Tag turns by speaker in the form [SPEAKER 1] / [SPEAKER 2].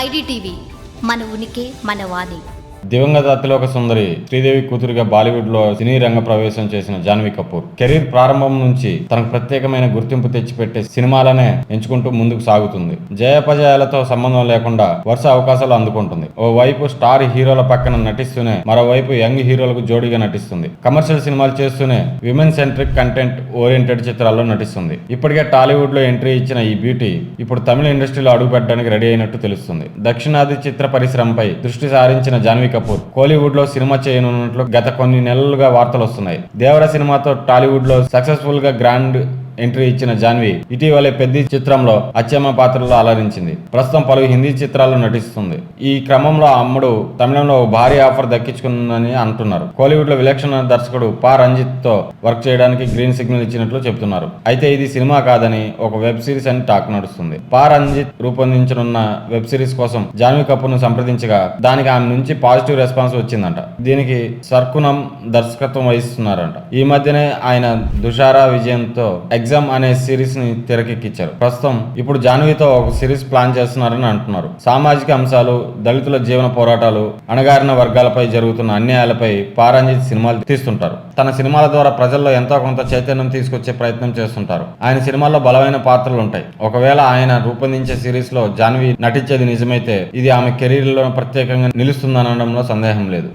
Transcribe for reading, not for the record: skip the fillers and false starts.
[SPEAKER 1] IDTV మన ఉనికి మన వాణి.
[SPEAKER 2] దివంగత అతిలోక సుందరి శ్రీదేవి కూతురుగా బాలీవుడ్ లో సినీ రంగ ప్రవేశం చేసిన జాన్వీ కపూర్ కెరీర్ ప్రారంభం నుంచి తనకు ప్రత్యేకమైన గుర్తింపు తెచ్చిపెట్టే సినిమాలనే ఎంచుకుంటూ ముందుకు సాగుతుంది. జయాపజయాలతో సంబంధం లేకుండా వరుస అవకాశాలు అందుకుంటుంది. ఓవైపు స్టార్ హీరోల పక్కన నటిస్తూనే మరోవైపు యంగ్ హీరోలకు జోడీగా నటిస్తుంది. కమర్షియల్ సినిమాలు చేస్తూనే విమెన్ సెంట్రిక్ కంటెంట్ ఓరియంటెడ్ చిత్రాల్లో నటిస్తుంది. ఇప్పటికే టాలీవుడ్ లో ఎంట్రీ ఇచ్చిన ఈ బ్యూటీ ఇప్పుడు తమిళ ఇండస్ట్రీలో అడుగుపెట్టడానికి రెడీ అయినట్టు తెలుస్తుంది. దక్షిణాది చిత్ర పరిశ్రమపై దృష్టి సారించిన జాన్వీ కపూర్ కోలీవుడ్ లో సినిమా చేయనున్నట్లు గత కొన్ని నెలలుగా వార్తలు వస్తున్నాయి. దేవర సినిమాతో టాలీవుడ్ లో సక్సెస్ఫుల్ గా గ్రాండ్ ఎంట్రీ ఇచ్చిన జాన్వీ ఇటీవలే పెద్ద చిత్రంలో అచ్చమ్మ పాత్రలో అలరించింది. ప్రస్తుతం పలు హిందీ చిత్రాల్లో నటిస్తుంది. ఈ క్రమంలో అమ్మడు తమిళంలో భారీ ఆఫర్ దక్కించుకుందని అంటున్నారు. కోలీవుడ్ లో విలక్షణ దర్శకుడు పా రంజిత్ తో వర్క్ చేయడానికి గ్రీన్ సిగ్నల్ ఇచ్చినట్లు చెబుతున్నారు. అయితే ఇది సినిమా కాదని ఒక వెబ్ సిరీస్ అని టాక్ నడుస్తుంది. పా రంజిత్ రూపొందించనున్న వెబ్ సిరీస్ కోసం జాన్వీ కపూర్ ను సంప్రదించగా దానికి ఆమె నుంచి పాజిటివ్ రెస్పాన్స్ వచ్చిందంట. దీనికి సర్కునం దర్శకత్వం వహిస్తున్నారంట. ఈ మధ్యనే ఆయన దుషారా విజయంతో ఎగ్జామ్ అనే సిరీస్ ని తెరకెక్కించారు. ప్రస్తుతం ఇప్పుడు జాన్వీతో ఒక సిరీస్ ప్లాన్ చేస్తున్నారని అంటున్నారు. సామాజిక అంశాలు, దళితుల జీవన పోరాటాలు, అణగారిన వర్గాలపై జరుగుతున్న అన్యాయాలపై పారంజిత్ సినిమాలు తీస్తుంటారు. తన సినిమాల ద్వారా ప్రజల్లో ఎంతో కొంత చైతన్యం తీసుకొచ్చే ప్రయత్నం చేస్తుంటారు. ఆయన సినిమాల్లో బలమైన పాత్రలు ఉంటాయి. ఒకవేళ ఆయన రూపొందించే సిరీస్ లో జాన్వీ నటించేది నిజమైతే ఇది ఆమె కెరీర్ లో ప్రత్యేకంగా నిలుస్తుందనడంలో సందేహం లేదు.